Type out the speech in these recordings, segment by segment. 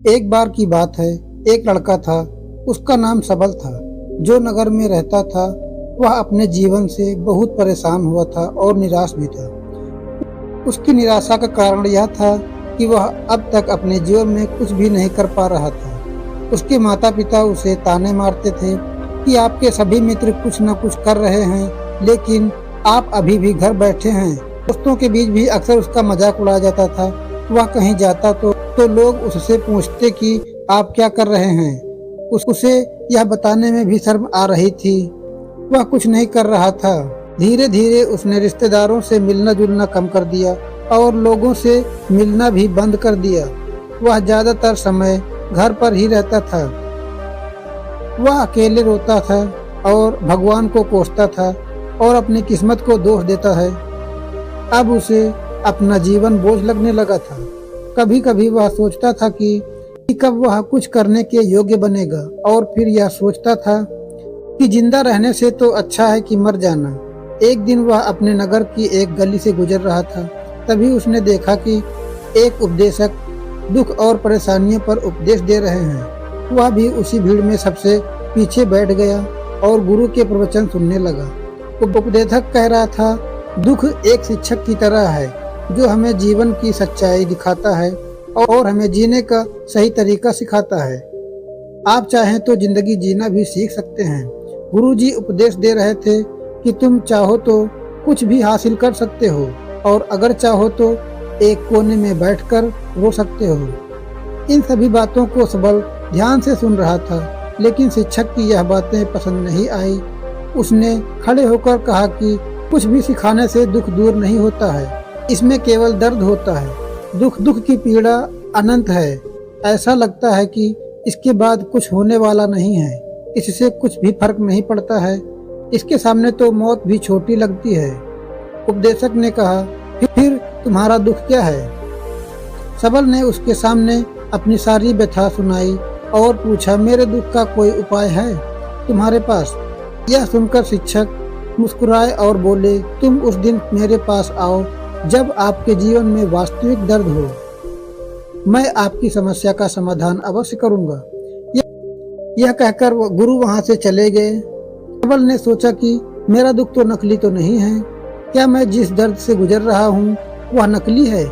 एक बार की बात है, एक लड़का था, उसका नाम सबल था। जो नगर में रहता था, वह अपने जीवन से बहुत परेशान हुआ था और निराश भी था। उसकी निराशा का कारण यह था कि वह अब तक अपने जीवन में कुछ भी नहीं कर पा रहा था। उसके माता पिता उसे ताने मारते थे कि आपके सभी मित्र कुछ न कुछ कर रहे हैं, लेकिन आप अभी भी घर बैठे हैं। दोस्तों के बीच भी अक्सर उसका मजाक उड़ाया जाता था। वह कहीं जाता तो लोग उससे पूछते कि आप क्या कर रहे हैं। उसे यह बताने में भी शर्म आ रही थी। वह कुछ नहीं कर रहा था। धीरे धीरे उसने रिश्तेदारों से मिलना जुलना कम कर दिया और लोगों से मिलना भी बंद कर दिया। वह ज्यादातर समय घर पर ही रहता था। वह अकेले रोता था और भगवान को कोसता था और अपनी किस्मत को दोष देता है। अब उसे अपना जीवन बोझ लगने लगा था। कभी कभी वह सोचता था कि कब वह कुछ करने के योग्य बनेगा, और फिर यह सोचता था कि जिंदा रहने से तो अच्छा है कि मर जाना। एक दिन वह अपने नगर की एक गली से गुजर रहा था। तभी उसने देखा कि एक उपदेशक दुख और परेशानियों पर उपदेश दे रहे हैं। वह भी उसी भीड़ में सबसे पीछे बैठ गया और गुरु के प्रवचन सुनने लगा। उपदेशक कह रहा था, दुख एक शिक्षक की तरह है जो हमें जीवन की सच्चाई दिखाता है और हमें जीने का सही तरीका सिखाता है। आप चाहें तो जिंदगी जीना भी सीख सकते हैं। गुरुजी उपदेश दे रहे थे कि तुम चाहो तो कुछ भी हासिल कर सकते हो, और अगर चाहो तो एक कोने में बैठकर रो सकते हो। इन सभी बातों को सबल ध्यान से सुन रहा था, लेकिन शिक्षक की यह बातें पसंद नहीं आई। उसने खड़े होकर कहा कि कुछ भी सिखाने से दुख दूर नहीं होता है, इसमें केवल दर्द होता है। दुख की पीड़ा अनंत है। ऐसा लगता है कि इसके बाद कुछ होने वाला नहीं है। इससे कुछ भी फर्क नहीं पड़ता है। इसके सामने तो मौत भी छोटी लगती है। उपदेशक ने कहा, फिर तुम्हारा दुख क्या है? सबल ने उसके सामने अपनी सारी व्यथा सुनाई और पूछा, मेरे दुख का कोई उपाय है तुम्हारे पास? यह सुनकर शिक्षक मुस्कुराए और बोले, तुम उस दिन मेरे पास आओ जब आपके जीवन में वास्तविक दर्द हो। मैं आपकी समस्या का समाधान अवश्य करूंगा। यह कहकर गुरु वहां से चले गए। सबल ने सोचा कि मेरा दुख तो नकली तो नहीं है। क्या मैं जिस दर्द से गुजर रहा हूँ वह नकली है?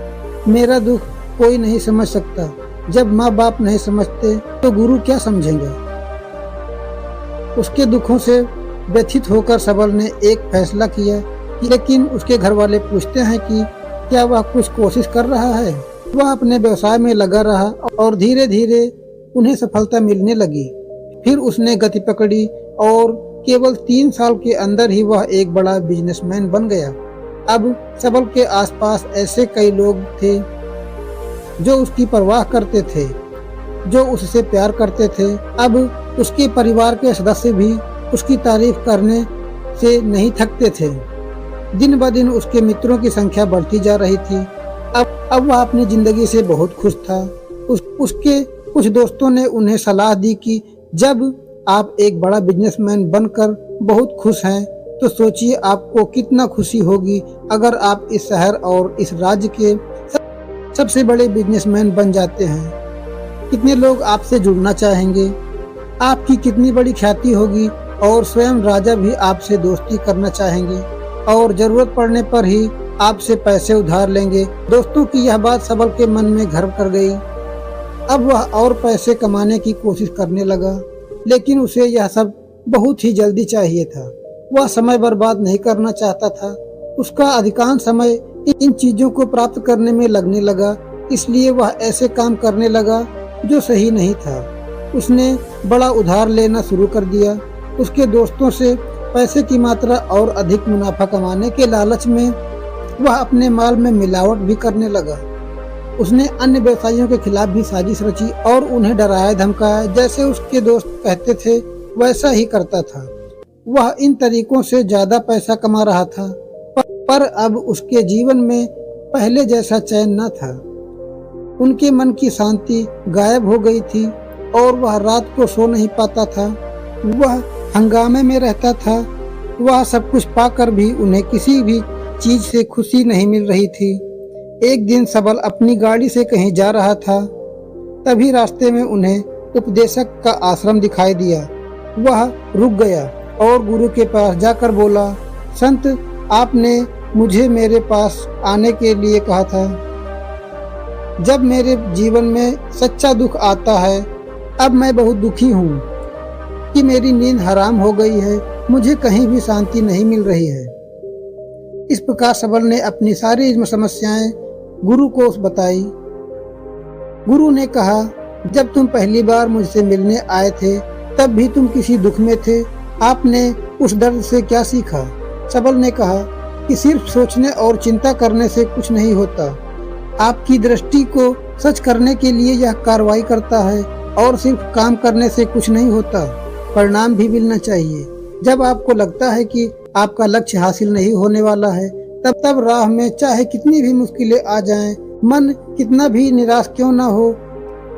मेरा दुख कोई नहीं समझ सकता। जब माँ बाप नहीं समझते तो गुरु क्या समझेंगे? उसके दुखों से व्यथित होकर सबल ने एक फैसला किया, लेकिन उसके घर वाले पूछते हैं कि क्या वह कुछ कोशिश कर रहा है। वह अपने व्यवसाय में लगा रहा और धीरे धीरे उन्हें सफलता मिलने लगी। फिर उसने गति पकड़ी और केवल 3 साल के अंदर ही वह एक बड़ा बिजनेसमैन बन गया। अब सबल के आसपास ऐसे कई लोग थे जो उसकी परवाह करते थे, जो उससे प्यार करते थे। अब उसके परिवार के सदस्य भी उसकी तारीफ करने से नहीं थकते थे। दिन ब दिन उसके मित्रों की संख्या बढ़ती जा रही थी। अब वह अपनी जिंदगी से बहुत खुश था। उसके कुछ दोस्तों ने उन्हें सलाह दी कि जब आप एक बड़ा बिजनेसमैन बनकर बहुत खुश हैं, तो सोचिए आपको कितना खुशी होगी अगर आप इस शहर और इस राज्य के सबसे बड़े बिजनेसमैन बन जाते हैं। कितने लोग आपसे जुड़ना चाहेंगे, आपकी कितनी बड़ी ख्याति होगी, और स्वयं राजा भी आपसे दोस्ती करना चाहेंगे और जरूरत पड़ने पर ही आपसे पैसे उधार लेंगे। दोस्तों की यह बात सबल के मन में घर कर गई। अब वह और पैसे कमाने की कोशिश करने लगा, लेकिन उसे यह सब बहुत ही जल्दी चाहिए था। वह समय बर्बाद नहीं करना चाहता था। उसका अधिकांश समय इन चीजों को प्राप्त करने में लगने लगा, इसलिए वह ऐसे काम करने लगा जो सही नहीं था। उसने बड़ा उधार लेना शुरू कर दिया। उसके दोस्तों से पैसे की मात्रा और अधिक मुनाफा कमाने के लालच में वह अपने माल में मिलावट भी करने लगा। उसने अन्य व्यवसायियों के खिलाफ भी साजिश रची और उन्हें डराया धमकाया। जैसे उसके दोस्त कहते थे वैसा ही करता था। वह इन तरीकों से ज्यादा पैसा कमा रहा था, पर अब उसके जीवन में पहले जैसा चैन न था। उनके मन की शांति गायब हो गई थी और वह रात को सो नहीं पाता था। वह हंगामे में रहता था। वह सब कुछ पाकर भी उन्हें किसी भी चीज से खुशी नहीं मिल रही थी। एक दिन सबल अपनी गाड़ी से कहीं जा रहा था। तभी रास्ते में उन्हें उपदेशक का आश्रम दिखाई दिया। वह रुक गया और गुरु के पास जाकर बोला, संत, आपने मुझे मेरे पास आने के लिए कहा था। जब मेरे जीवन में सच्चा दुख आता है, अब मैं बहुत दुखी हूँ कि मेरी नींद हराम हो गई है, मुझे कहीं भी शांति नहीं मिल रही है। इस प्रकार सबल ने अपनी सारी समस्याएं गुरु को बताई। गुरु ने कहा, जब तुम पहली बार मुझसे मिलने आए थे तब भी तुम किसी दुख में थे, आपने उस दर्द से क्या सीखा? सबल ने कहा कि सिर्फ सोचने और चिंता करने से कुछ नहीं होता। आपकी दृष्टि को सच करने के लिए यह कार्रवाई करता है और सिर्फ काम करने से कुछ नहीं होता, परिणाम भी मिलना चाहिए। जब आपको लगता है कि आपका लक्ष्य हासिल नहीं होने वाला है, तब राह में चाहे कितनी भी मुश्किलें आ जाएं, मन कितना भी निराश क्यों ना हो,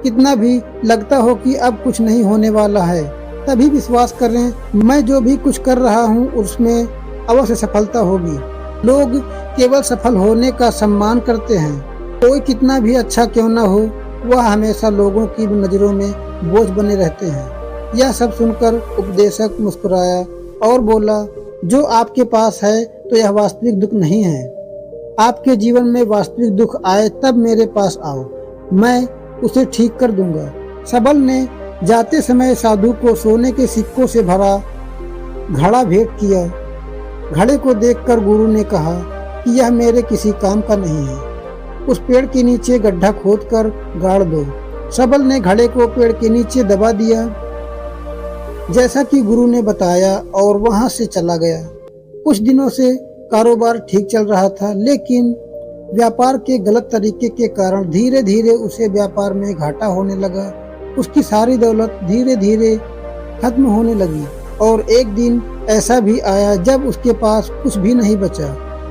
कितना भी लगता हो कि अब कुछ नहीं होने वाला है, तभी विश्वास करें, मैं जो भी कुछ कर रहा हूँ उसमें अवश्य सफलता होगी। लोग केवल सफल होने का सम्मान करते हैं। कोई कितना भी अच्छा क्यों ना हो, वह हमेशा लोगों की नजरों में बोझ बने रहते हैं। यह सब सुनकर उपदेशक मुस्कुराया और बोला, जो आपके पास है तो यह वास्तविक दुख नहीं है। आपके जीवन में वास्तविक दुख आए तब मेरे पास आओ, मैं उसे ठीक कर दूंगा। सबल ने जाते समय साधु को सोने के सिक्कों से भरा घड़ा भेंट किया। घड़े को देखकर गुरु ने कहा कि यह मेरे किसी काम का नहीं है, उस पेड़ के नीचे गड्ढा खोदकर गाड़ दो। सबल ने घड़े को पेड़ के नीचे दबा दिया जैसा कि गुरु ने बताया और वहां से चला गया। कुछ दिनों से कारोबार ठीक चल रहा था, लेकिन व्यापार के गलत तरीके के कारण धीरे धीरे उसे व्यापार में घाटा होने लगा। उसकी सारी दौलत धीरे धीरे खत्म होने लगी और एक दिन ऐसा भी आया जब उसके पास कुछ भी नहीं बचा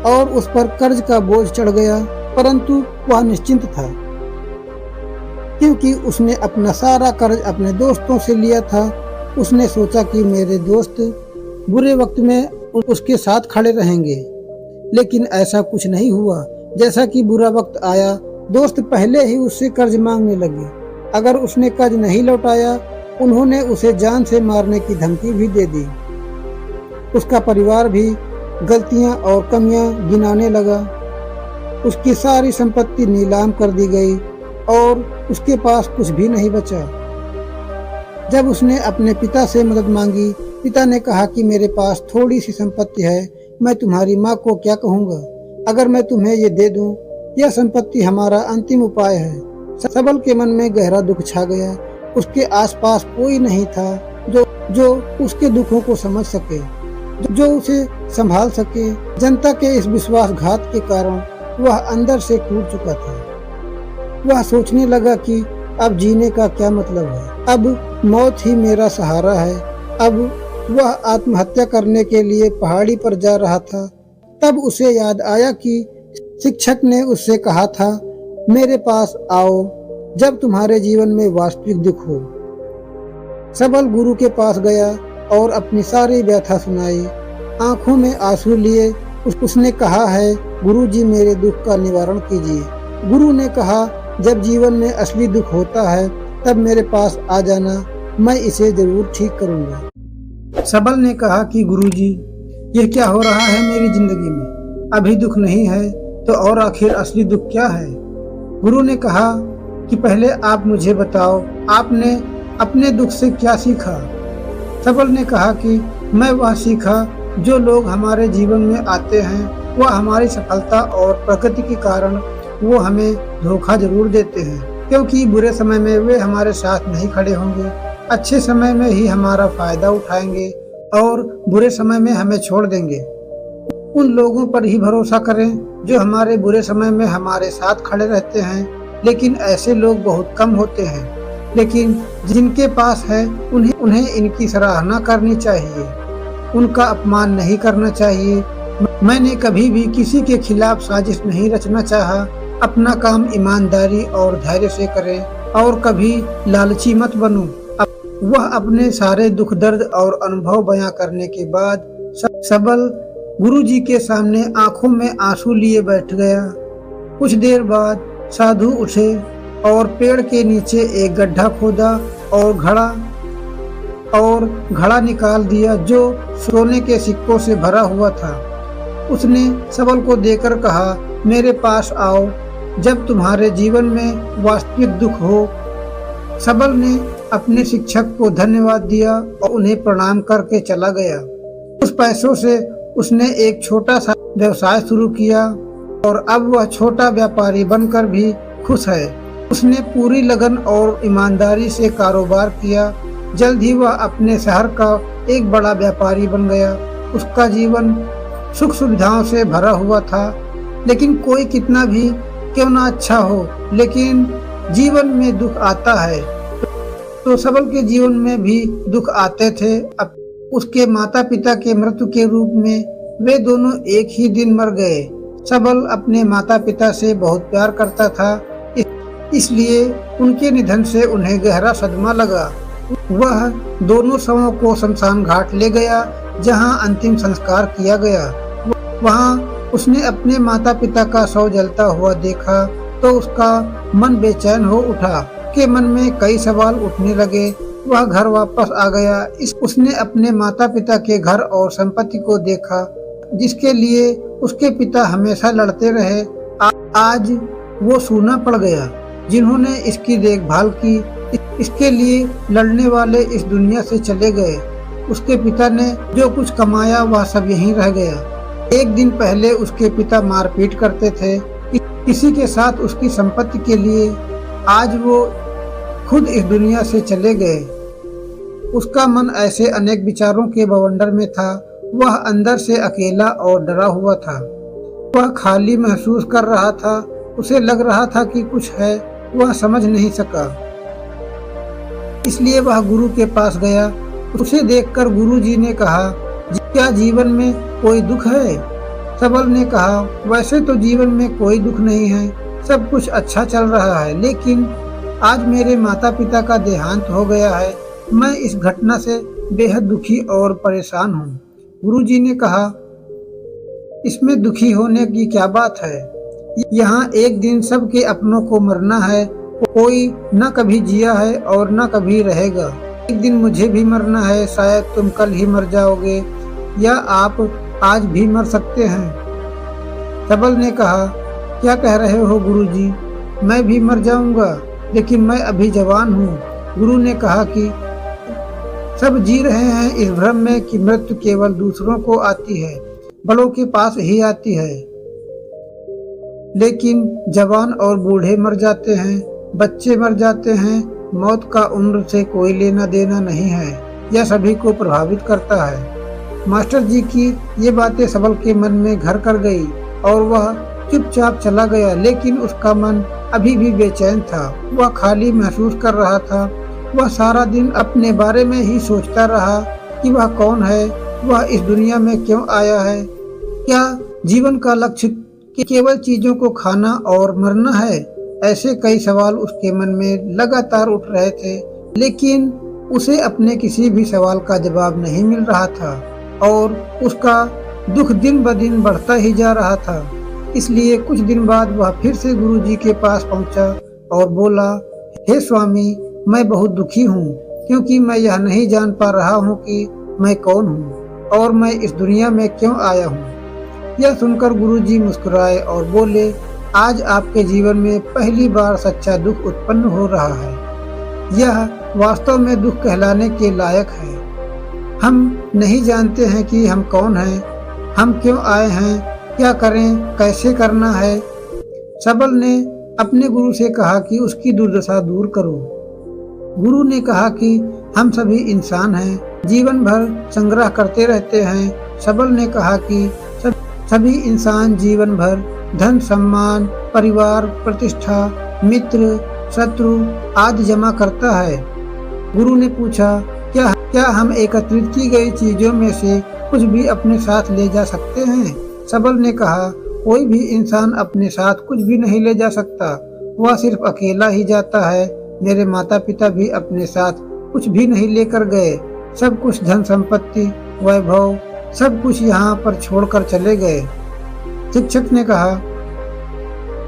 और उस पर कर्ज का बोझ चढ़ गया, परंतु वह निश्चिंत था क्योंकि उसने अपना सारा कर्ज अपने दोस्तों से लिया था। उसने सोचा कि मेरे दोस्त बुरे वक्त में उसके साथ खड़े रहेंगे, लेकिन ऐसा कुछ नहीं हुआ। जैसा कि बुरा वक्त आया, दोस्त पहले ही उससे कर्ज मांगने लगे। अगर उसने कर्ज नहीं लौटाया, उन्होंने उसे जान से मारने की धमकी भी दे दी। उसका परिवार भी गलतियां और कमियां गिनाने लगा। उसकी सारी संपत्ति नीलाम कर दी गई और उसके पास कुछ भी नहीं बचा। जब उसने अपने पिता से मदद मांगी, पिता ने कहा कि मेरे पास थोड़ी सी संपत्ति है, मैं तुम्हारी माँ को क्या कहूँगा अगर मैं तुम्हें ये दे दूं? यह संपत्ति हमारा अंतिम उपाय है। सबल के मन में गहरा दुख छा गया। उसके आसपास कोई नहीं था जो उसके दुखों को समझ सके, जो उसे संभाल सके। जनता के इस विश्वासघात के कारण वह अंदर से टूट चुका था। वह सोचने लगा कि अब जीने का क्या मतलब है, अब मौत ही मेरा सहारा है। अब वह आत्महत्या करने के लिए पहाड़ी पर जा रहा था। तब उसे याद आया कि शिक्षक ने उससे कहा था, मेरे पास आओ जब तुम्हारे जीवन में वास्तविक दुख हो। सबल गुरु के पास गया और अपनी सारी व्यथा सुनाई। आंखों में आंसू लिए उसने कहा है, गुरुजी मेरे दुख का निवारण कीजिए। गुरु ने कहा, जब जीवन में असली दुख होता है तब मेरे पास आ जाना, मैं इसे जरूर ठीक करूंगा। सबल ने कहा कि गुरुजी, यह क्या हो रहा है मेरी जिंदगी में? अभी दुख नहीं है तो और आखिर असली दुख क्या है? गुरु ने कहा कि पहले आप मुझे बताओ, आपने अपने दुख से क्या सीखा? सबल ने कहा कि मैं वह सीखा जो लोग हमारे जीवन में आते हैं, वह हमारी सफलता और प्रगति के कारण वो हमें धोखा जरूर देते हैं, क्योंकि बुरे समय में वे हमारे साथ नहीं खड़े होंगे, अच्छे समय में ही हमारा फायदा उठाएंगे और बुरे समय में हमें छोड़ देंगे। उन लोगों पर ही भरोसा करें जो हमारे बुरे समय में हमारे साथ खड़े रहते हैं, लेकिन ऐसे लोग बहुत कम होते हैं। लेकिन जिनके पास है उन्हें इनकी सराहना करनी चाहिए, उनका अपमान नहीं करना चाहिए। मैंने कभी भी किसी के खिलाफ साजिश नहीं रचना चाहा। अपना काम ईमानदारी और धैर्य से करें और कभी लालची मत बनो। वह अपने सारे दुख दर्द और अनुभव बयां करने के बाद सबल गुरुजी के सामने आंखों में आंसू लिए बैठ गया। कुछ देर बाद साधु उठे और पेड़ के नीचे एक गड्ढा खोदा और घड़ा निकाल दिया जो सोने के सिक्कों से भरा हुआ था। उसने सबल को देखकर कहा, मेरे पास आओ जब तुम्हारे जीवन में वास्तविक दुख हो। सबल ने अपने शिक्षक को धन्यवाद दिया और उन्हें प्रणाम करके चला गया। उस पैसों से उसने एक छोटा सा व्यवसाय शुरू किया और अब वह छोटा व्यापारी बनकर भी खुश है। उसने पूरी लगन और ईमानदारी से कारोबार किया। जल्द ही वह अपने शहर का एक बड़ा व्यापारी बन गया। उसका जीवन सुख सुविधाओं से भरा हुआ था। लेकिन कोई कितना भी क्यों ना अच्छा हो, लेकिन जीवन में दुख आता है। तो सबल के जीवन में भी दुख आते थे। अब उसके माता पिता के मृत्यु के रूप में वे दोनों एक ही दिन मर गए। सबल अपने माता पिता से बहुत प्यार करता था, इसलिए उनके निधन से उन्हें गहरा सदमा लगा। वह दोनों शवों को शमशान घाट ले गया, जहां अंतिम संस्कार किया गया। वहां उसने अपने माता पिता का शव जलता हुआ देखा तो उसका मन बेचैन हो उठा। के मन में कई सवाल उठने लगे। वह घर वापस आ गया। उसने अपने माता पिता के घर और संपत्ति को देखा, जिसके लिए उसके पिता हमेशा लड़ते रहे। आज वो सूना पड़ गया। जिन्होंने इसकी देखभाल की, इसके लिए लड़ने वाले इस दुनिया से चले गए। उसके पिता ने जो कुछ कमाया वह सब यहीं रह गया। एक दिन पहले उसके पिता मारपीट करते थे किसी के साथ उसकी संपत्ति के लिए। आज वो खुद इस दुनिया से चले गए। उसका मन ऐसे अनेक विचारों के बवंडर में था। वह अंदर से अकेला और डरा हुआ था। वह खाली महसूस कर रहा था। उसे लग रहा था कि कुछ है, वह समझ नहीं सका। इसलिए वह गुरु के पास गया। उसे देखकर गुरुजी ने कहा, क्या जीवन में कोई दुख है? सबल ने कहा, वैसे तो जीवन में कोई दुख नहीं है, सब कुछ अच्छा चल रहा है, लेकिन आज मेरे माता पिता का देहांत हो गया है। मैं इस घटना से बेहद दुखी और परेशान हूँ। गुरुजी ने कहा, इसमें दुखी होने की क्या बात है? यहाँ एक दिन सबके अपनों को मरना है। कोई न कभी जिया है और न कभी रहेगा। एक दिन मुझे भी मरना है। शायद तुम कल ही मर जाओगे या आप आज भी मर सकते हैं। सबल ने कहा, क्या कह रहे हो गुरुजी? मैं भी मर जाऊंगा, लेकिन मैं अभी जवान हूँ। गुरु ने कहा कि सब जी रहे हैं इस भ्रम में कि मृत्यु केवल दूसरों को आती है, बड़ों के पास ही आती है। लेकिन जवान और बूढ़े मर जाते हैं, बच्चे मर जाते हैं। मौत का उम्र से कोई लेना देना नहीं है। यह सभी को प्रभावित करता है। मास्टर जी की ये बातें सबल के मन में घर कर गई और वह चुपचाप चला गया। लेकिन उसका मन अभी भी बेचैन था। वह खाली महसूस कर रहा था। वह सारा दिन अपने बारे में ही सोचता रहा कि वह कौन है, वह इस दुनिया में क्यों आया है, क्या जीवन का लक्ष्य केवल चीजों को खाना और मरना है। ऐसे कई सवाल उसके मन में लगातार उठ रहे थे, लेकिन उसे अपने किसी भी सवाल का जवाब नहीं मिल रहा था और उसका दुख दिन ब दिन बढ़ता ही जा रहा था। इसलिए कुछ दिन बाद वह फिर से गुरुजी के पास पहुंचा और बोला, हे स्वामी, मैं बहुत दुखी हूँ, क्योंकि मैं यह नहीं जान पा रहा हूँ कि मैं कौन हूँ और मैं इस दुनिया में क्यों आया हूँ। यह सुनकर गुरुजी मुस्कुराए और बोले, आज आपके जीवन में पहली बार सच्चा दुख उत्पन्न हो रहा है। यह वास्तव में दुख कहलाने के लायक है। हम नहीं जानते हैं कि हम कौन हैं, हम क्यों आए हैं, क्या करें, कैसे करना है। सबल ने अपने गुरु से कहा कि उसकी दुर्दशा दूर करो। गुरु ने कहा कि हम सभी इंसान हैं, जीवन भर संग्रह करते रहते हैं। सबल ने कहा कि सभी इंसान जीवन भर धन, सम्मान, परिवार, प्रतिष्ठा, मित्र, शत्रु आदि जमा करता है। गुरु ने पूछा, क्या हम एकत्रित की गई चीजों में से कुछ भी अपने साथ ले जा सकते हैं? सबल ने कहा, कोई भी इंसान अपने साथ कुछ भी नहीं ले जा सकता, वह सिर्फ अकेला ही जाता है। मेरे माता पिता भी अपने साथ कुछ भी नहीं लेकर गए। सब कुछ धन संपत्ति, वैभव, सब कुछ यहाँ पर छोड़कर चले गए। शिक्षक ने कहा,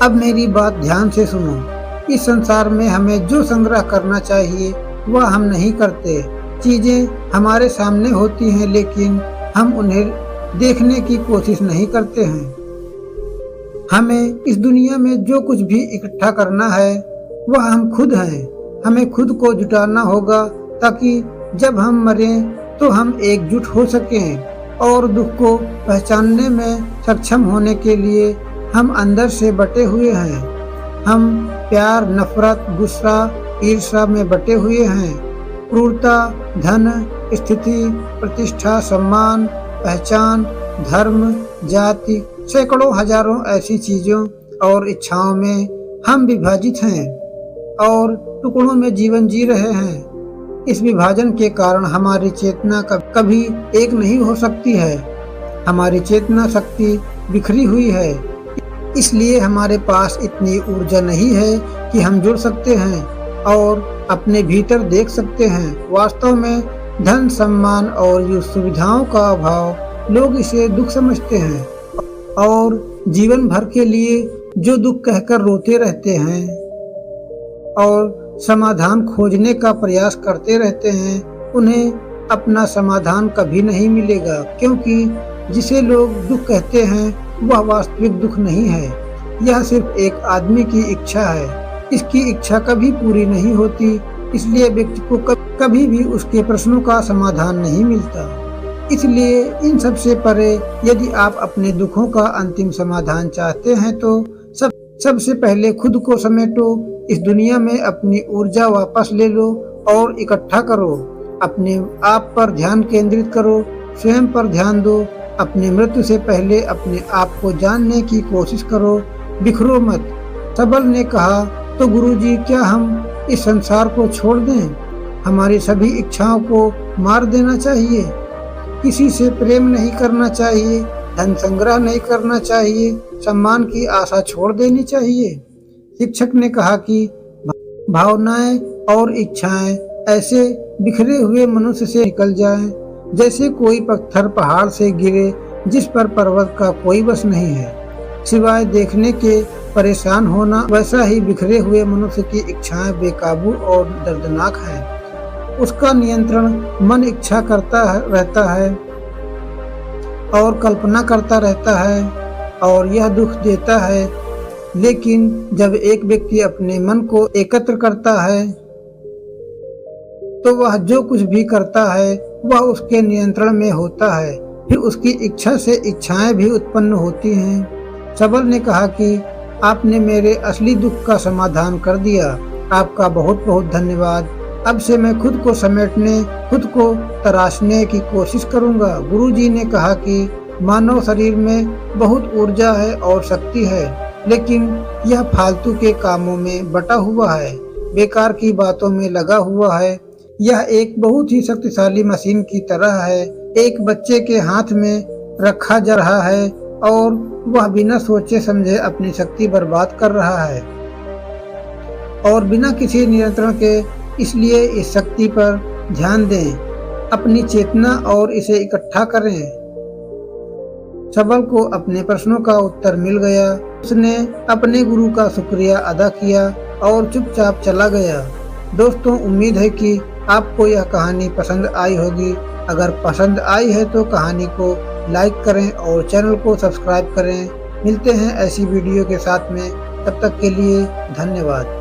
अब मेरी बात ध्यान से सुनो। इस संसार में हमें जो संग्रह करना चाहिए वह हम नहीं करते। चीजें हमारे सामने होती हैं लेकिन हम उन्हें देखने की कोशिश नहीं करते हैं। हमें इस दुनिया में जो कुछ भी इकट्ठा करना है वह हम खुद हैं। हमें खुद को जुटाना होगा ताकि जब हम मरें तो हम एकजुट हो सकें और दुख को पहचानने में सक्षम होने के लिए हम अंदर से बटे हुए हैं। हम प्यार, नफरत, गुस्सा, ईर्ष्या में बटे हुए हैं। क्रूरता, धन, स्थिति, प्रतिष्ठा, सम्मान, पहचान, धर्म, जाति, सैकड़ों हजारों ऐसी चीजों और इच्छाओं में हम विभाजित हैं और टुकड़ों में जीवन जी रहे हैं। इस विभाजन के कारण हमारी चेतना कभी एक नहीं हो सकती है। हमारी चेतना शक्ति बिखरी हुई है, इसलिए हमारे पास इतनी ऊर्जा नहीं है कि हम जुड़ सकते हैं और अपने भीतर देख सकते हैं। वास्तव में धन, सम्मान और सुविधाओं का अभाव लोग इसे दुख समझते हैं और जीवन भर के लिए जो दुख कहकर रोते रहते हैं और समाधान खोजने का प्रयास करते रहते हैं, उन्हें अपना समाधान कभी नहीं मिलेगा, क्योंकि जिसे लोग दुख कहते हैं वह वास्तविक दुख नहीं है। यह सिर्फ एक आदमी की इच्छा है। इसकी इच्छा कभी पूरी नहीं होती, इसलिए व्यक्ति को कभी भी उसके प्रश्नों का समाधान नहीं मिलता। इसलिए इन सब से परे यदि आप अपने दुखों का अंतिम समाधान चाहते हैं तो सबसे पहले खुद को समेटो। इस दुनिया में अपनी ऊर्जा वापस ले लो और इकट्ठा करो। अपने आप पर ध्यान केंद्रित करो, स्वयं पर ध्यान दो। अपनी मृत्यु से पहले अपने आप को जानने की कोशिश करो, बिखरो मत। सबल ने कहा, तो गुरुजी क्या हम इस संसार को छोड़ दें? हमारी सभी इच्छाओं को मार देना चाहिए। किसी से प्रेम नहीं करना चाहिए, धन संग्रह नहीं करना चाहिए, सम्मान की आशा छोड़ देनी चाहिए। शिक्षक ने कहा कि भावनाएं और इच्छाएं ऐसे बिखरे हुए मनुष्य से निकल जाएं, जैसे कोई पत्थर पहाड़ से गिरे जिस पर पर्वत का कोई बस नहीं है। सिवाय देखने के परेशान होना, वैसा ही बिखरे हुए मनुष्य की इच्छाएं बेकाबू और दर्दनाक हैं। उसका नियंत्रण मन इच्छा करता रहता है और कल्पना करता रहता है और यह दुख देता है। लेकिन जब एक व्यक्ति अपने मन को एकत्र करता है तो वह जो कुछ भी करता है वह उसके नियंत्रण में होता है। फिर उसकी इच्छा से इच्छाएं भी उत्पन्न होती हैं। सबल ने कहा कि आपने मेरे असली दुख का समाधान कर दिया। आपका बहुत बहुत धन्यवाद। अब से मैं खुद को समेटने, खुद को तराशने की कोशिश करूंगा। गुरुजी ने कहा कि मानव शरीर में बहुत ऊर्जा है और शक्ति है, लेकिन यह फालतू के कामों में बटा हुआ है, बेकार की बातों में लगा हुआ है। यह एक बहुत ही शक्तिशाली मशीन की तरह है, एक बच्चे के हाथ में रखा जा रहा है और वह बिना सोचे समझे अपनी शक्ति बर्बाद कर रहा है और बिना किसी नियंत्रण के। इसलिए इस शक्ति पर ध्यान दें, अपनी चेतना और इसे इकट्ठा करें। सबल को अपने प्रश्नों का उत्तर मिल गया। उसने अपने गुरु का शुक्रिया अदा किया और चुपचाप चला गया। दोस्तों, उम्मीद है कि आपको यह कहानी पसंद आई होगी। अगर पसंद आई है तो कहानी को लाइक करें और चैनल को सब्सक्राइब करें। मिलते हैं ऐसी वीडियो के साथ में, तब तक के लिए धन्यवाद।